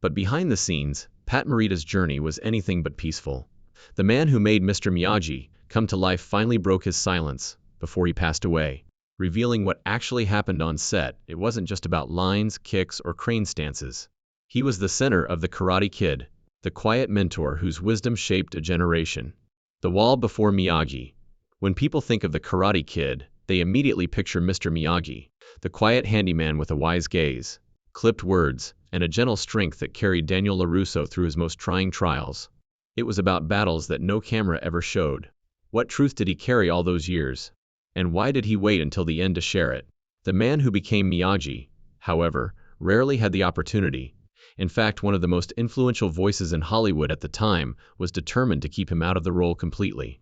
But behind the scenes, Pat Morita's journey was anything but peaceful. The man who made Mr. Miyagi come to life finally broke his silence before he passed away, revealing what actually happened on set. It wasn't just about lines, kicks, or crane stances. He was the center of the Karate Kid, the quiet mentor whose wisdom shaped a generation. The wall before Miyagi. When people think of the Karate Kid, they immediately picture Mr. Miyagi, the quiet handyman with a wise gaze, clipped words, and a gentle strength that carried Daniel LaRusso through his most trying trials. It was about battles that no camera ever showed. What truth did he carry all those years? And why did he wait until the end to share it? The man who became Miyagi, however, rarely had the opportunity. In fact, one of the most influential voices in Hollywood at the time was determined to keep him out of the role completely.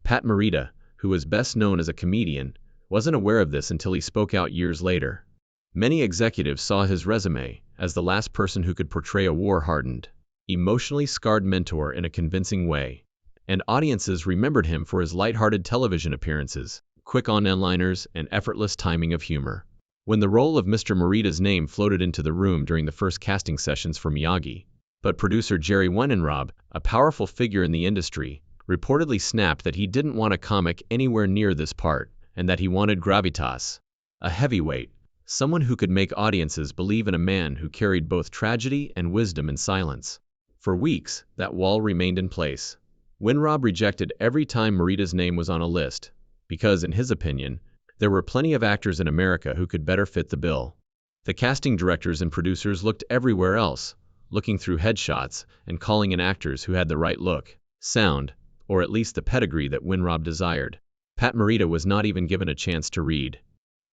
Pat Morita, who was best known as a comedian, wasn't aware of this until he spoke out years later. Many executives saw his resume as the last person who could portray a war-hardened, emotionally scarred mentor in a convincing way, and audiences remembered him for his lighthearted television appearances, quick on-liners, and effortless timing of humor. When the role of Mr. Morita's name floated into the room during the first casting sessions for Miyagi, but producer Jerry Weinenrob, a powerful figure in the industry, reportedly snapped that he didn't want a comic anywhere near this part, and that he wanted gravitas, a heavyweight, someone who could make audiences believe in a man who carried both tragedy and wisdom in silence. For weeks, that wall remained in place. Weinrob rejected every time Morita's name was on a list, because, in his opinion, there were plenty of actors in America who could better fit the bill. The casting directors and producers looked everywhere else, looking through headshots and calling in actors who had the right look, sound, or at least the pedigree that Weinrob desired. Pat Morita was not even given a chance to read.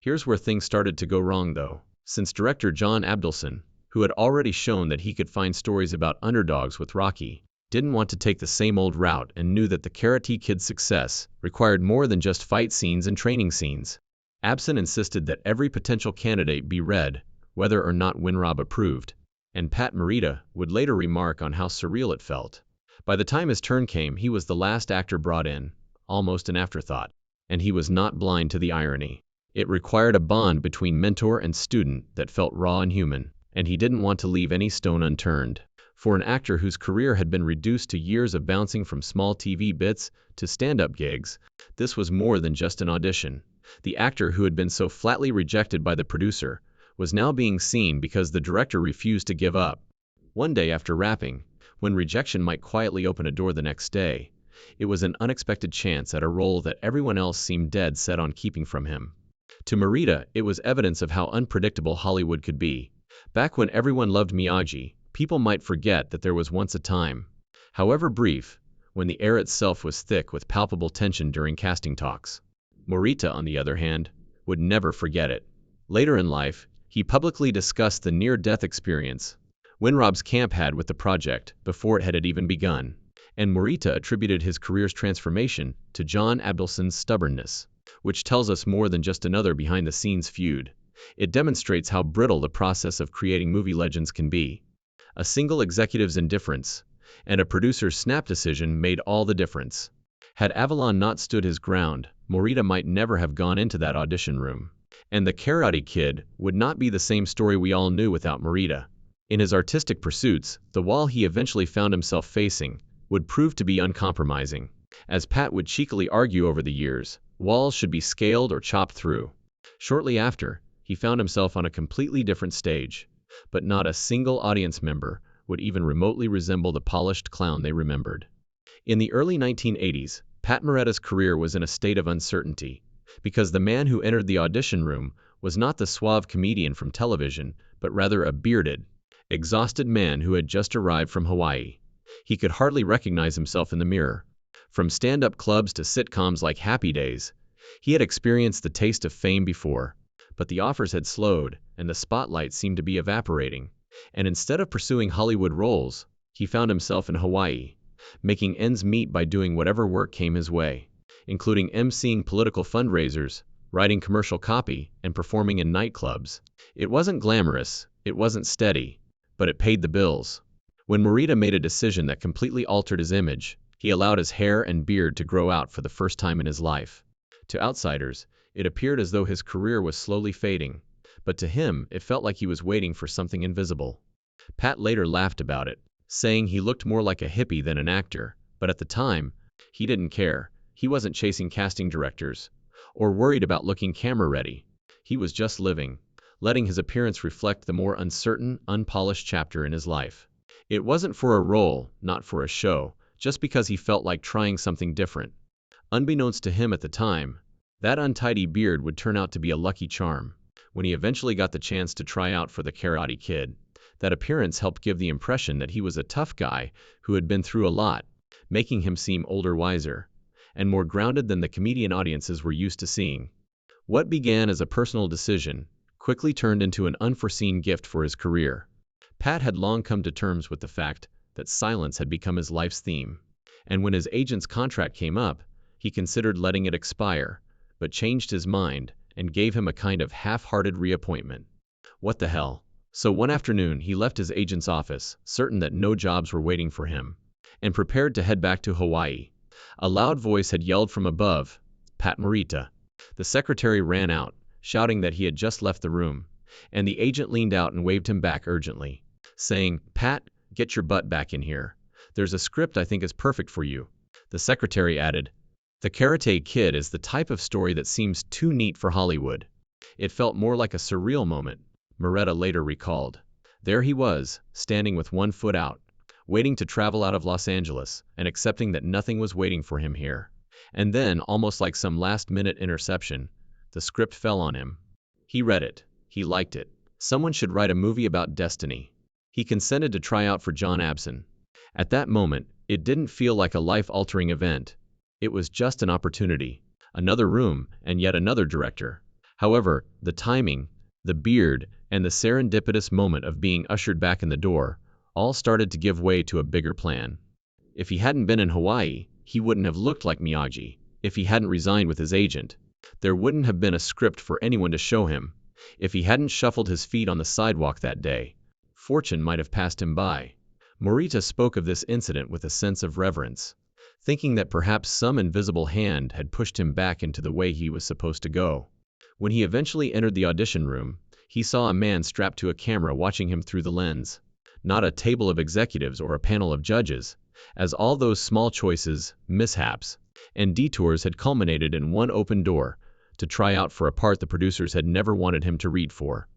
Here's where things started to go wrong, though. Since director John Avildsen, who had already shown that he could find stories about underdogs with Rocky, didn't want to take the same old route and knew that the Karate Kid's success required more than just fight scenes and training scenes. Avildsen insisted that every potential candidate be read, whether or not Weinrob approved, and Pat Morita would later remark on how surreal it felt. By the time his turn came, he was the last actor brought in, almost an afterthought, and he was not blind to the irony. It required a bond between mentor and student that felt raw and human, and he didn't want to leave any stone unturned. For an actor whose career had been reduced to years of bouncing from small TV bits to stand-up gigs, this was more than just an audition. The actor who had been so flatly rejected by the producer was now being seen because the director refused to give up. One day after wrapping, when rejection might quietly open a door the next day, it was an unexpected chance at a role that everyone else seemed dead set on keeping from him. To Morita, it was evidence of how unpredictable Hollywood could be. Back when everyone loved Miyagi, people might forget that there was once a time, however brief, when the air itself was thick with palpable tension during casting talks. Morita, on the other hand, would never forget it. Later in life, he publicly discussed the near-death experience Weinrob's camp had with the project before it had even begun, and Morita attributed his career's transformation to John Avildsen's stubbornness, which tells us more than just another behind-the-scenes feud. It demonstrates how brittle the process of creating movie legends can be. A single executive's indifference and a producer's snap decision made all the difference. Had Avalon not stood his ground, Morita might never have gone into that audition room. And the Karate Kid would not be the same story we all knew without Morita. In his artistic pursuits, the wall he eventually found himself facing would prove to be uncompromising. As Pat would cheekily argue over the years, walls should be scaled or chopped through. Shortly after, he found himself on a completely different stage, but not a single audience member would even remotely resemble the polished clown they remembered. In the early 1980s, Pat Morita's career was in a state of uncertainty, because the man who entered the audition room was not the suave comedian from television, but rather a bearded, exhausted man who had just arrived from Hawaii. He could hardly recognize himself in the mirror. From stand-up clubs to sitcoms like Happy Days, he had experienced the taste of fame before, but the offers had slowed, and the spotlight seemed to be evaporating. And instead of pursuing Hollywood roles, he found himself in Hawaii, making ends meet by doing whatever work came his way, including emceeing political fundraisers, writing commercial copy, and performing in nightclubs. It wasn't glamorous, it wasn't steady, but it paid the bills. When Morita made a decision that completely altered his image, he allowed his hair and beard to grow out for the first time in his life. To outsiders, it appeared as though his career was slowly fading, but to him, it felt like he was waiting for something invisible. Pat later laughed about it, saying he looked more like a hippie than an actor, but at the time, he didn't care. He wasn't chasing casting directors or worried about looking camera ready. He was just living, letting his appearance reflect the more uncertain, unpolished chapter in his life. It wasn't for a role, not for a show, just because he felt like trying something different. Unbeknownst to him at the time, that untidy beard would turn out to be a lucky charm. When he eventually got the chance to try out for the Karate Kid, that appearance helped give the impression that he was a tough guy who had been through a lot, making him seem older, wiser, and more grounded than the comedian audiences were used to seeing. What began as a personal decision quickly turned into an unforeseen gift for his career. Pat had long come to terms with the fact that silence had become his life's theme, and when his agent's contract came up, he considered letting it expire, but changed his mind and gave him a kind of half-hearted reappointment. What the hell? So one afternoon he left his agent's office, certain that no jobs were waiting for him, and prepared to head back to Hawaii. A loud voice had yelled from above, "Pat Morita." The secretary ran out, shouting that he had just left the room, and the agent leaned out and waved him back urgently, saying, "Pat, get your butt back in here. There's a script I think is perfect for you." The secretary added, "The Karate Kid is the type of story that seems too neat for Hollywood." It felt more like a surreal moment, Morita later recalled. There he was, standing with one foot out, waiting to travel out of Los Angeles and accepting that nothing was waiting for him here. And then, almost like some last-minute interception, the script fell on him. He read it. He liked it. Someone should write a movie about destiny. He consented to try out for John Abson. At that moment, it didn't feel like a life-altering event. It was just an opportunity, another room, and yet another director. However, the timing, the beard, and the serendipitous moment of being ushered back in the door all started to give way to a bigger plan. If he hadn't been in Hawaii, he wouldn't have looked like Miyagi. If he hadn't resigned with his agent, there wouldn't have been a script for anyone to show him. If he hadn't shuffled his feet on the sidewalk that day, fortune might have passed him by. Morita spoke of this incident with a sense of reverence, thinking that perhaps some invisible hand had pushed him back into the way he was supposed to go. When he eventually entered the audition room, he saw a man strapped to a camera watching him through the lens. Not a table of executives or a panel of judges, as all those small choices, mishaps, and detours had culminated in one open door to try out for a part the producers had never wanted him to read for.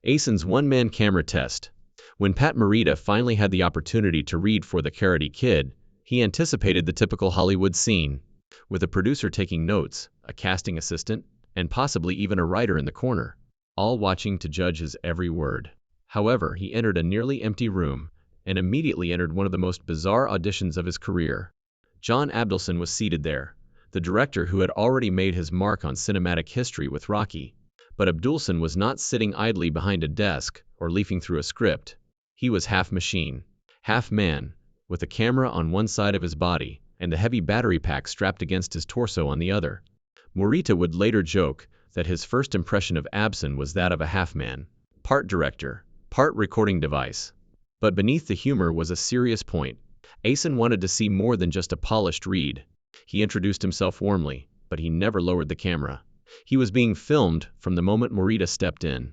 Ason's one-man camera test. When Pat Morita finally had the opportunity to read for the Karate Kid, he anticipated the typical Hollywood scene, with a producer taking notes, a casting assistant, and possibly even a writer in the corner, all watching to judge his every word. However, he entered a nearly empty room and immediately entered one of the most bizarre auditions of his career. John Avildsen was seated there, the director who had already made his mark on cinematic history with Rocky. But Avildsen was not sitting idly behind a desk or leafing through a script. He was half machine, half man, with a camera on one side of his body and the heavy battery pack strapped against his torso on the other. Morita would later joke that his first impression of Abson was that of a half-man, part director, part recording device. But beneath the humor was a serious point. Ason wanted to see more than just a polished read. He introduced himself warmly, but he never lowered the camera. He was being filmed from the moment Morita stepped in.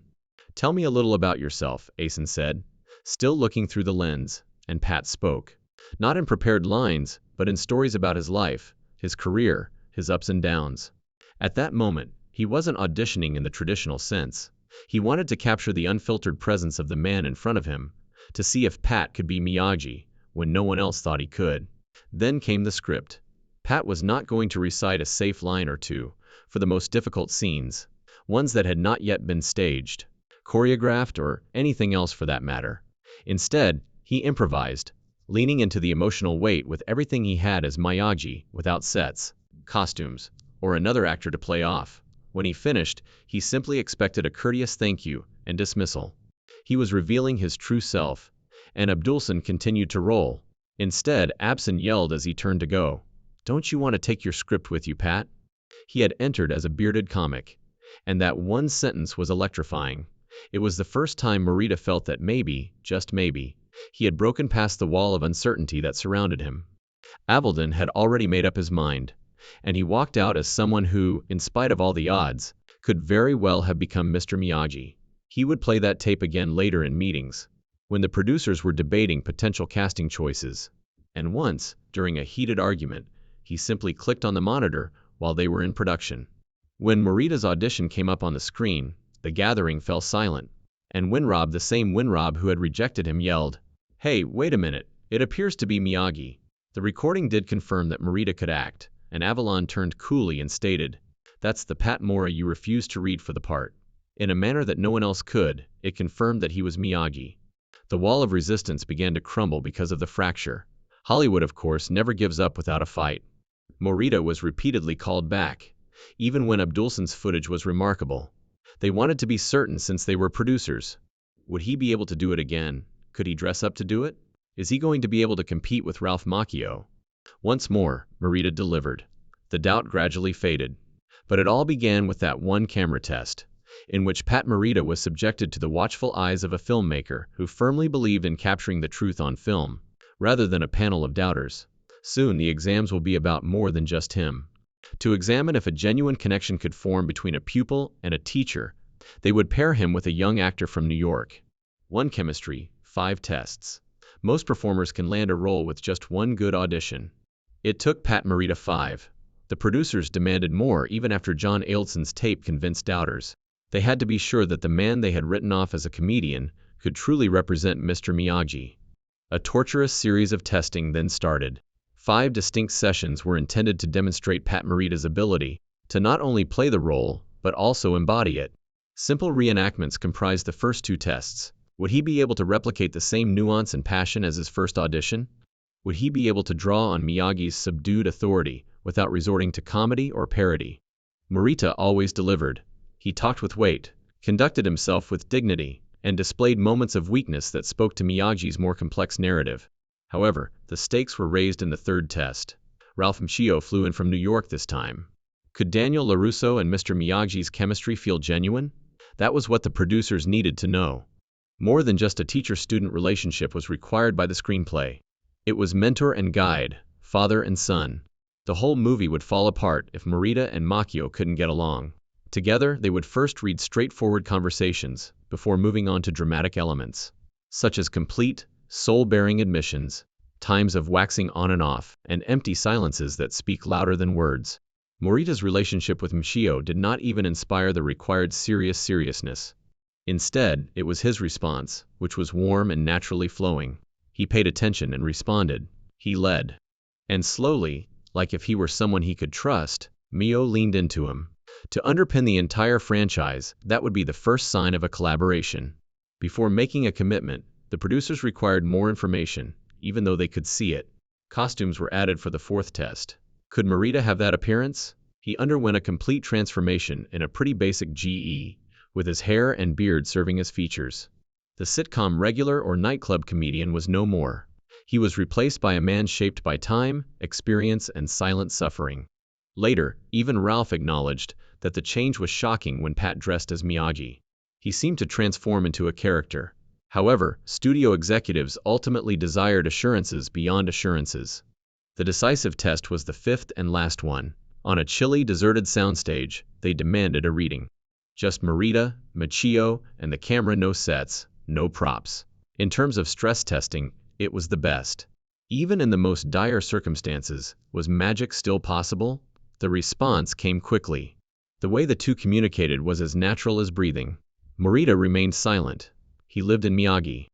"Tell me a little about yourself," Ason said, still looking through the lens, and Pat spoke. Not in prepared lines, but in stories about his life, his career, his ups and downs. At that moment, he wasn't auditioning in the traditional sense. He wanted to capture the unfiltered presence of the man in front of him, to see if Pat could be Miyagi when no one else thought he could. Then came the script. Pat was not going to recite a safe line or two for the most difficult scenes, ones that had not yet been staged, choreographed, or anything else for that matter. Instead, he improvised, leaning into the emotional weight with everything he had as Miyagi, without sets, costumes, or another actor to play off. When he finished, he simply expected a courteous thank you and dismissal. He was revealing his true self, and Avildsen continued to roll. Instead, Abson yelled as he turned to go, "Don't you want to take your script with you, Pat?" He had entered as a bearded comic, and that one sentence was electrifying. It was the first time Morita felt that maybe, just maybe, he had broken past the wall of uncertainty that surrounded him. Avildsen had already made up his mind, and he walked out as someone who, in spite of all the odds, could very well have become Mr. Miyagi. He would play that tape again later in meetings, when the producers were debating potential casting choices. And once, during a heated argument, he simply clicked on the monitor while they were in production. When Morita's audition came up on the screen, the gathering fell silent, and Winrob, the same Winrob who had rejected him, yelled, "Hey, wait a minute, it appears to be Miyagi." The recording did confirm that Morita could act, and Avalon turned coolly and stated, "That's the Pat Morita you refused to read for the part." In a manner that no one else could, it confirmed that he was Miyagi. The wall of resistance began to crumble because of the fracture. Hollywood, of course, never gives up without a fight. Morita was repeatedly called back, even when Abdulson's footage was remarkable. They wanted to be certain since they were producers. Would he be able to do it again? Could he dress up to do it? Is he going to be able to compete with Ralph Macchio? Once more, Morita delivered. The doubt gradually faded. But it all began with that one camera test, in which Pat Morita was subjected to the watchful eyes of a filmmaker who firmly believed in capturing the truth on film, rather than a panel of doubters. Soon the exams will be about more than just him. To examine if a genuine connection could form between a pupil and a teacher, they would pair him with a young actor from New York. 1 chemistry, 5 tests. Most performers can land a role with just one good audition. It took Pat Morita 5. The producers demanded more even after John Aildson's tape convinced doubters. They had to be sure that the man they had written off as a comedian could truly represent Mr. Miyagi. A torturous series of testing then started. 5 distinct sessions were intended to demonstrate Pat Morita's ability to not only play the role, but also embody it. Simple reenactments comprised the first 2 tests. Would he be able to replicate the same nuance and passion as his first audition? Would he be able to draw on Miyagi's subdued authority without resorting to comedy or parody? Morita always delivered. He talked with weight, conducted himself with dignity, and displayed moments of weakness that spoke to Miyagi's more complex narrative. However, the stakes were raised in the 3rd test. Ralph Macchio flew in from New York this time. Could Daniel LaRusso and Mr. Miyagi's chemistry feel genuine? That was what the producers needed to know. More than just a teacher-student relationship was required by the screenplay. It was mentor and guide, father and son. The whole movie would fall apart if Morita and Macchio couldn't get along. Together, they would first read straightforward conversations, before moving on to dramatic elements, such as complete, soul-bearing admissions, times of waxing on and off, and empty silences that speak louder than words. Morita's relationship with Macchio did not even inspire the required seriousness. Instead, it was his response, which was warm and naturally flowing. He paid attention and responded. He led. And slowly, like if he were someone he could trust, Mio leaned into him. To underpin the entire franchise, that would be the first sign of a collaboration. Before making a commitment, the producers required more information, even though they could see it. Costumes were added for the 4th test. Could Morita have that appearance? He underwent a complete transformation in a pretty basic GE, with his hair and beard serving as features. The sitcom regular or nightclub comedian was no more. He was replaced by a man shaped by time, experience, and silent suffering. Later, even Ralph acknowledged that the change was shocking when Pat dressed as Miyagi. He seemed to transform into a character. However, studio executives ultimately desired assurances beyond assurances. The decisive test was the 5th and last one. On a chilly, deserted soundstage, they demanded a reading. Just Morita, Macchio, and the camera, no sets, no props. In terms of stress testing, it was the best. Even in the most dire circumstances, was magic still possible? The response came quickly. The way the two communicated was as natural as breathing. Morita remained silent. He lived in Miyagi.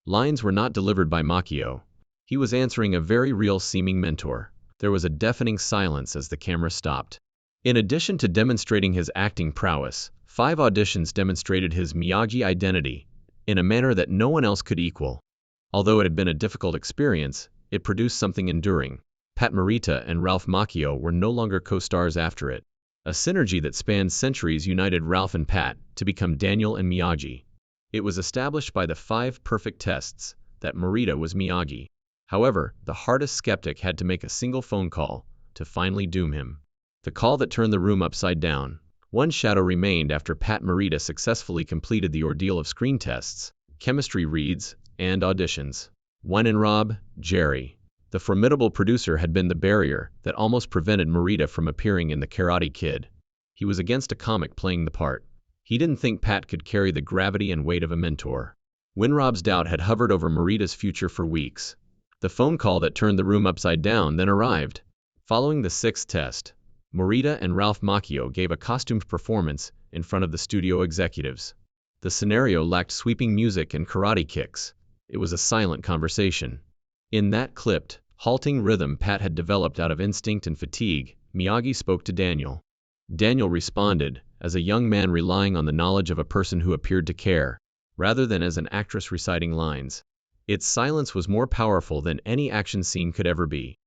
Lines were not delivered by Macchio. He was answering a very real-seeming mentor. There was a deafening silence as the camera stopped. In addition to demonstrating his acting prowess, 5 auditions demonstrated his Miyagi identity in a manner that no one else could equal. Although it had been a difficult experience, it produced something enduring. Pat Morita and Ralph Macchio were no longer co-stars after it. A synergy that spanned centuries united Ralph and Pat to become Daniel and Miyagi. It was established by the 5 perfect tests that Morita was Miyagi. However, the hardest skeptic had to make a single phone call to finally doom him. The call that turned the room upside down. One shadow remained after Pat Morita successfully completed the ordeal of screen tests, chemistry reads, and auditions. One in Rob, Jerry. The formidable producer had been the barrier that almost prevented Morita from appearing in The Karate Kid. He was against a comic playing the part. He didn't think Pat could carry the gravity and weight of a mentor. Winrob's doubt had hovered over Morita's future for weeks. The phone call that turned the room upside down then arrived. Following the sixth test, Morita and Ralph Macchio gave a costumed performance in front of the studio executives. The scenario lacked sweeping music and karate kicks. It was a silent conversation. In that clipped, halting rhythm Pat had developed out of instinct and fatigue, Miyagi spoke to Daniel. Daniel responded, as a young man relying on the knowledge of a person who appeared to care, rather than as an actress reciting lines. Its silence was more powerful than any action scene could ever be.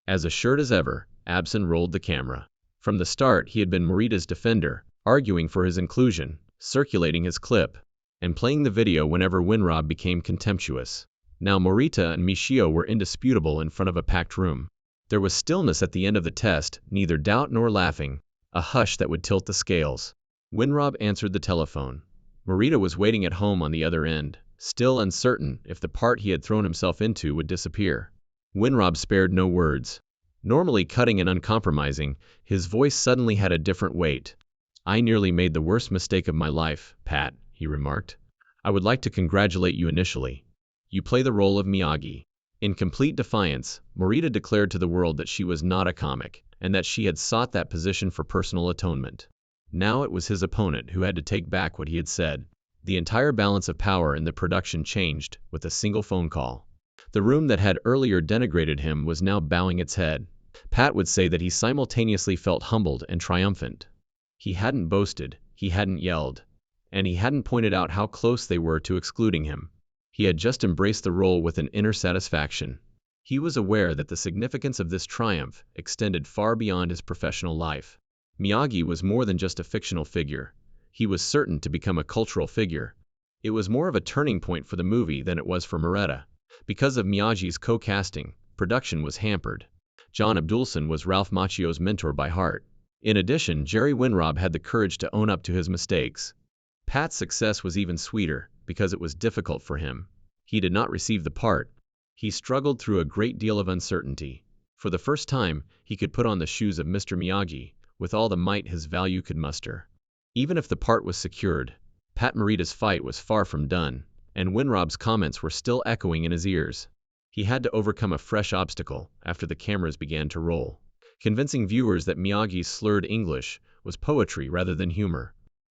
As assured as ever, Abson rolled the camera. From the start he had been Morita's defender, arguing for his inclusion, circulating his clip, and playing the video whenever Winrob became contemptuous. Now Morita and Michio were indisputable in front of a packed room. There was stillness at the end of the test, neither doubt nor laughing, a hush that would tilt the scales. Winrob answered the telephone. Morita was waiting at home on the other end, still uncertain if the part he had thrown himself into would disappear. Winrob spared no words. Normally cutting and uncompromising, his voice suddenly had a different weight. "I nearly made the worst mistake of my life, Pat," he remarked. "I would like to congratulate you initially. You play the role of Miyagi." In complete defiance, Morita declared to the world that she was not a comic, and that she had sought that position for personal atonement. Now it was his opponent who had to take back what he had said. The entire balance of power in the production changed with a single phone call. The room that had earlier denigrated him was now bowing its head. Pat would say that he simultaneously felt humbled and triumphant. He hadn't boasted, he hadn't yelled, and he hadn't pointed out how close they were to excluding him. He had just embraced the role with an inner satisfaction. He was aware that the significance of this triumph extended far beyond his professional life. Miyagi was more than just a fictional figure. He was certain to become a cultural figure. It was more of a turning point for the movie than it was for Morita. Because of Miyagi's co-casting, production was hampered. John Abdulson was Ralph Macchio's mentor by heart. In addition, Jerry Winrob had the courage to own up to his mistakes. Pat's success was even sweeter, because it was difficult for him. He did not receive the part. He struggled through a great deal of uncertainty. For the first time, he could put on the shoes of Mr. Miyagi, with all the might his value could muster. Even if the part was secured, Pat Morita's fight was far from done, and Winrob's comments were still echoing in his ears. He had to overcome a fresh obstacle after the cameras began to roll, convincing viewers that Miyagi's slurred English was poetry rather than humor.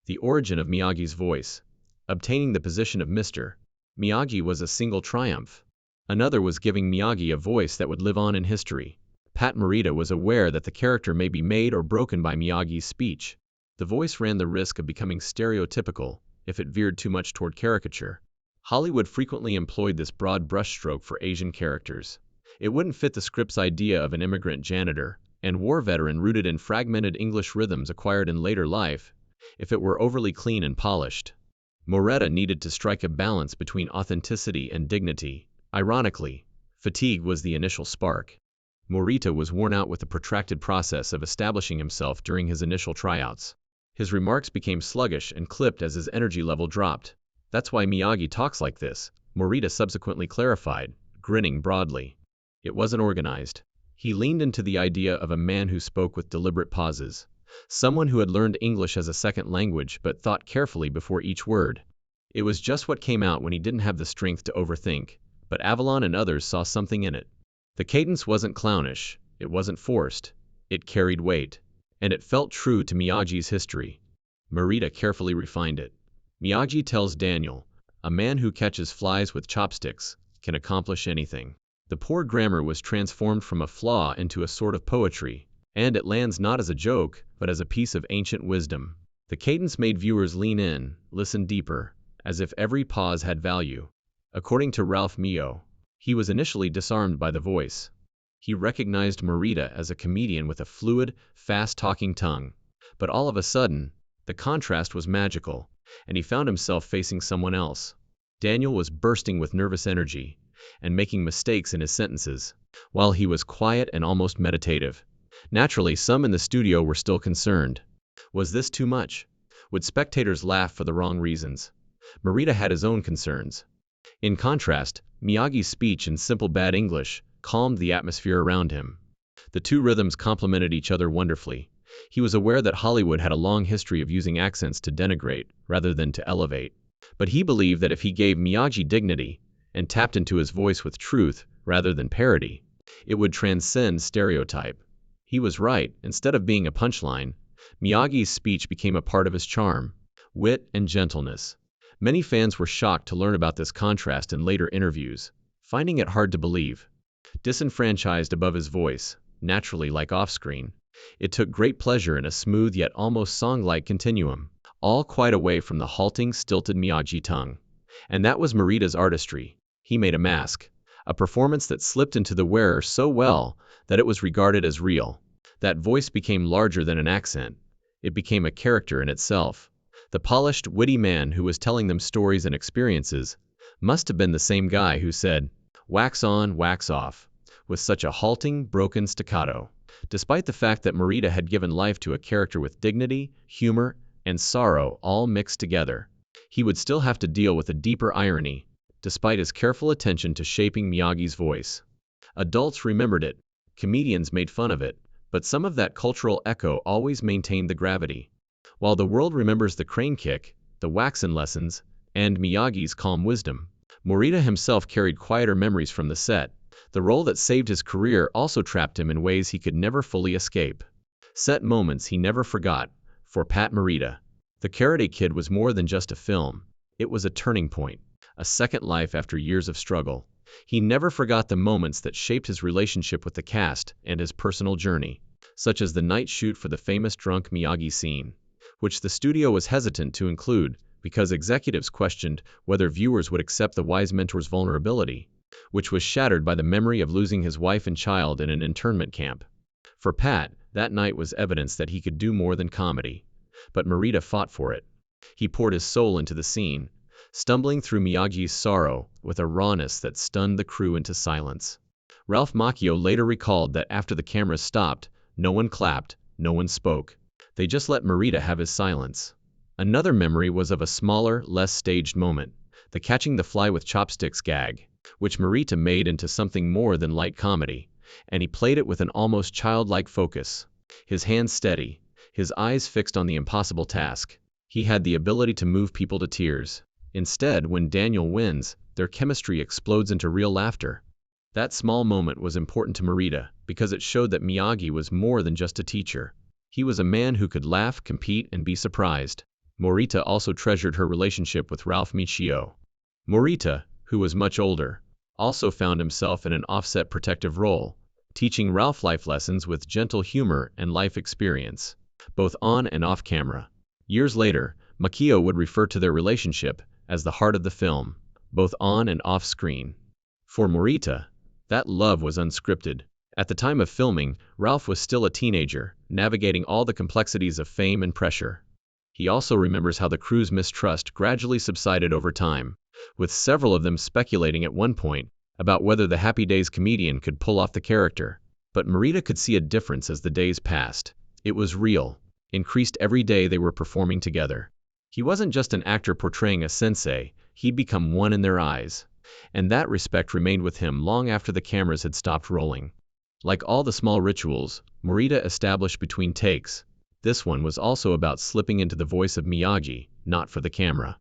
The origin of Miyagi's voice. Obtaining the position of Mr. Miyagi was a single triumph. Another was giving Miyagi a voice that would live on in history. Pat Morita was aware that the character may be made or broken by Miyagi's speech. The voice ran the risk of becoming stereotypical if it veered too much toward caricature. Hollywood frequently employed this broad brushstroke for Asian characters. It wouldn't fit the script's idea of an immigrant janitor and war veteran rooted in fragmented English rhythms acquired in later life if it were overly clean and polished. Morita needed to strike a balance between authenticity and dignity. Ironically, fatigue was the initial spark. Morita was worn out with the protracted process of establishing himself during his initial tryouts. His remarks became sluggish and clipped as his energy level dropped. "That's why Miyagi talks like this," Morita subsequently clarified, grinning broadly. It wasn't organized. He leaned into the idea of a man who spoke with deliberate pauses. Someone who had learned English as a second language but thought carefully before each word. It was just what came out when he didn't have the strength to overthink, but Avalon and others saw something in it. The cadence wasn't clownish, it wasn't forced, it carried weight, and it felt true to Miyagi's history. Morita carefully refined it. Miyagi tells Daniel, "A man who catches flies with chopsticks can accomplish anything." The poor grammar was transformed from a flaw into a sort of poetry, and it lands not as a joke, but as a piece of ancient wisdom. The cadence made viewers lean in, listen deeper, as if every pause had value. According to Ralph Macchio, he was initially disarmed by the voice. He recognized Morita as a comedian with a fluid, fast-talking tongue. But all of a sudden, the contrast was magical, and he found himself facing someone else. Daniel was bursting with nervous energy, and making mistakes in his sentences, while he was quiet and almost meditative. Naturally, some in the studio were still concerned. Was this too much? Would spectators laugh for the wrong reasons? Morita had his own concerns. In contrast, Miyagi's speech in simple bad English calmed the atmosphere around him. The two rhythms complemented each other wonderfully. He was aware that Hollywood had a long history of using accents to denigrate rather than to elevate. But he believed that if he gave Miyagi dignity and tapped into his voice with truth rather than parody, it would transcend stereotype. He was right. Instead of being a punchline, Miyagi's speech became a part of his charm, wit, and gentleness. Many fans were shocked to learn about this contrast in later interviews, finding it hard to believe. Disenfranchised above his voice, naturally like off-screen, it took great pleasure in a smooth yet almost song-like continuum, all quite away from the halting, stilted Miyagi tongue. And that was Morita's artistry. He made a mask, a performance that slipped into the wearer so well that it was regarded as real. That voice became larger than an accent. It became a character in itself. The polished, witty man who was telling them stories and experiences must have been the same guy who said, "Wax on, wax off," with such a halting, broken staccato. Despite the fact that Morita had given life to a character with dignity, humor, and sorrow all mixed together, he would still have to deal with a deeper irony, despite his careful attention to shaping Miyagi's voice. Adults remembered it, comedians made fun of it, but some of that cultural echo always maintained the gravity. While the world remembers the crane kick, the waxen lessons, and Miyagi's calm wisdom, Morita himself carried quieter memories from the set. The role that saved his career also trapped him in ways he could never fully escape. Set moments he never forgot. For Pat Morita, The Karate Kid was more than just a film. It was a turning point, a second life after years of struggle. He never forgot the moments that shaped his relationship with the cast and his personal journey, such as the night shoot for the famous drunk Miyagi scene, which the studio was hesitant to include because executives questioned whether viewers would accept the wise mentor's vulnerability, which was shattered by the memory of losing his wife and child in an internment camp. For Pat, that night was evidence that he could do more than comedy. But Morita fought for it. He poured his soul into the scene, stumbling through Miyagi's sorrow with a rawness that stunned the crew into silence. Ralph Macchio later recalled that after the cameras stopped, no one clapped, no one spoke. They just let Morita have his silence. Another memory was of a smaller, less staged moment, the catching the fly with chopsticks gag, which Morita made into something more than light comedy, and he played it with an almost childlike focus. His hands steady, his eyes fixed on the impossible task. He had the ability to move people to tears. Instead, when Daniel wins, their chemistry explodes into real laughter. That small moment was important to Morita because it showed that Miyagi was more than just a teacher. He was a man who could laugh, compete, and be surprised. Morita also treasured her relationship with Ralph Macchio. Morita, who was much older, also found himself in an offset protective role, teaching Ralph life lessons with gentle humor and life experience, both on and off camera. Years later, Macchio would refer to their relationship as the heart of the film, both on and off screen. For Morita, that love was unscripted. At the time of filming, Ralph was still a teenager, navigating all the complexities of fame and pressure. He also remembers how the crew's mistrust gradually subsided over time, with several of them speculating at one point about whether the Happy Days comedian could pull off the character. But Morita could see a difference as the days passed. It was real, increased every day they were performing together. He wasn't just an actor portraying a sensei, he'd become one in their eyes. And that respect remained with him long after the cameras had stopped rolling. Like all the small rituals Morita established between takes, this one was also about slipping into the voice of Miyagi, not for the camera.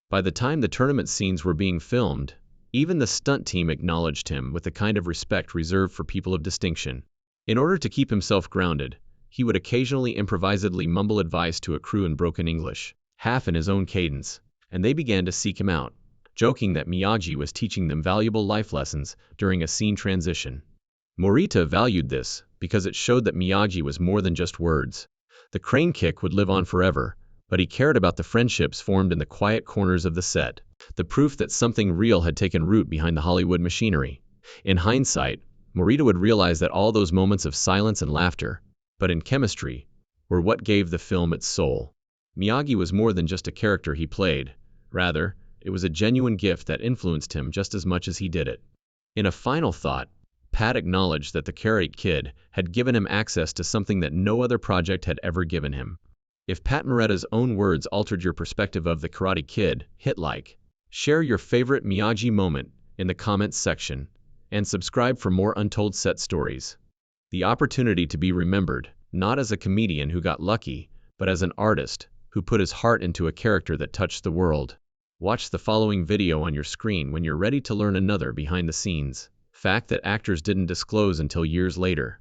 By the time the tournament scenes were being filmed, even the stunt team acknowledged him with the kind of respect reserved for people of distinction. In order to keep himself grounded, he would occasionally improvisedly mumble advice to a crew in broken English, half in his own cadence, and they began to seek him out, joking that Miyagi was teaching them valuable life lessons during a scene transition. Morita valued this because it showed that Miyagi was more than just words. The crane kick would live on forever, but he cared about the friendships formed in the quiet corners of the set, the proof that something real had taken root behind the Hollywood machinery. In hindsight, Morita would realize that all those moments of silence and laughter, but in chemistry, were what gave the film its soul. Miyagi was more than just a character he played. Rather, it was a genuine gift that influenced him just as much as he did it. In a final thought, Pat acknowledged that The Karate Kid had given him access to something that no other project had ever given him. If Pat Morita's own words altered your perspective of The Karate Kid, hit like. Share your favorite Miyagi moment in the comments section, and subscribe for more untold set stories. The opportunity to be remembered, not as a comedian who got lucky, but as an artist who put his heart into a character that touched the world. Watch the following video on your screen when you're ready to learn another behind-the-scenes fact that actors didn't disclose until years later.